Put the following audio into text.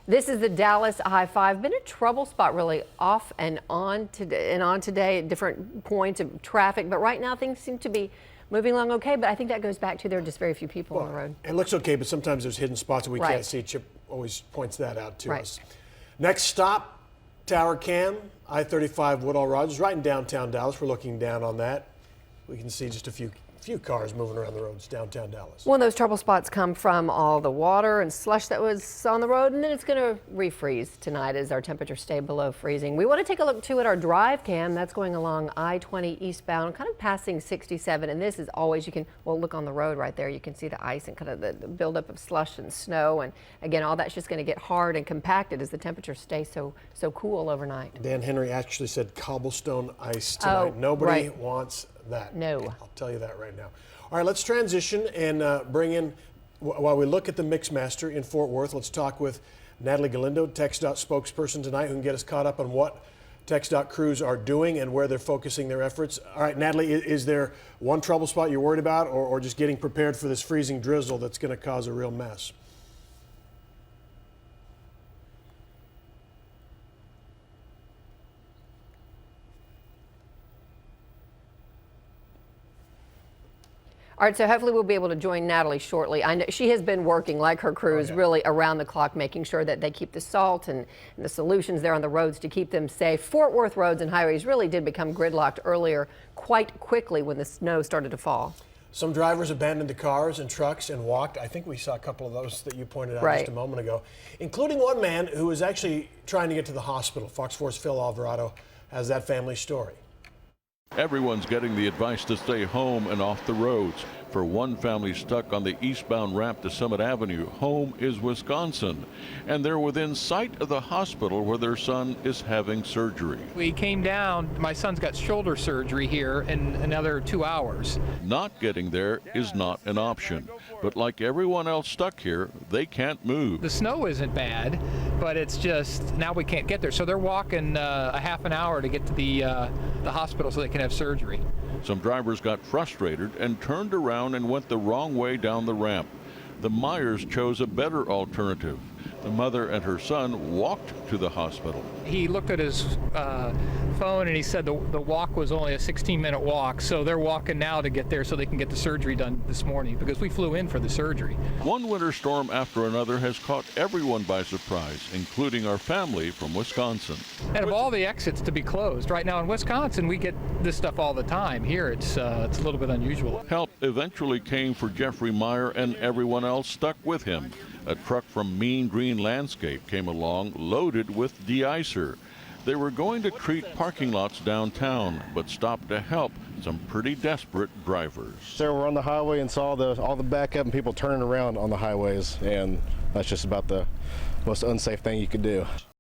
This is the Dallas I-5. Been a trouble spot really off and on today at different points of traffic, but right now things seem to be moving along okay, but I think that goes back to there are just very few people on the road. It looks okay, but sometimes there's hidden spots that we can't see. Chip always points that out to us. Next stop, Tower Cam, I-35 Woodall Rogers, right in downtown Dallas. We're looking down on that. We can see just a few cars moving around the roads downtown Dallas. Well, those trouble spots come from all the water and slush that was on the road, and then it's going to refreeze tonight as our temperatures stay below freezing. We want to take a look too at our drive cam that's going along I-20 eastbound, kind of passing 67, and this is always, you can, well, look on the road right there, you can see the ice and kind of the buildup of slush and snow, and again, all that's just going to get hard and compacted as the temperatures stay so cool overnight. Dan Henry actually said cobblestone ice tonight. Nobody wants that. No. I'll tell you that right now. All right, let's transition and bring in, while we look at the Mixmaster in Fort Worth, let's talk with Natalie Galindo, TxDOT spokesperson tonight, who can get us caught up on what TxDOT crews are doing and where they're focusing their efforts. All right, Natalie, is there one trouble spot you're worried about, or just getting prepared for this freezing drizzle that's going to cause a real mess? All right, so hopefully we'll be able to join Natalie shortly. I know she has been working like her crews really around the clock, making sure that they keep the salt and the solutions there on the roads to keep them safe. Fort Worth roads and highways really did become gridlocked earlier quite quickly when the snow started to fall. Some drivers abandoned the cars and trucks and walked. I think we saw a couple of those that you pointed out just a moment ago, including one man who was actually trying to get to the hospital. Fox 4's Phil Alvarado has that family story. Everyone's getting the advice to stay home and off the roads. For one family stuck on the eastbound ramp to Summit Avenue, home is Wisconsin. And they're within sight of the hospital where their son is having surgery. We came down, my son's got shoulder surgery here in another 2 hours. Not getting there is not an option. But like everyone else stuck here, they can't move. The snow isn't bad, but it's just now we can't get there. So they're walking a half an hour to get to the hospital so they can have surgery. Some drivers got frustrated and turned around and went the wrong way down the ramp. The Myers chose a better alternative. The mother and her son walked to the hospital. He looked at his phone and he said the walk was only a 16-minute walk, so they're walking now to get there so they can get the surgery done this morning because we flew in for the surgery. One winter storm after another has caught everyone by surprise, including our family from Wisconsin. And of all the exits to be closed, right now in Wisconsin we get this stuff all the time. Here it's a little bit unusual. Help eventually came for Jeffrey Meyer and everyone else stuck with him. A truck from Mean Green Landscape came along loaded with de-icer. They were going to treat parking lots downtown, but stopped to help some pretty desperate drivers. So we're on the highway and saw all the backup and people turning around on the highways, and that's just about the most unsafe thing you could do.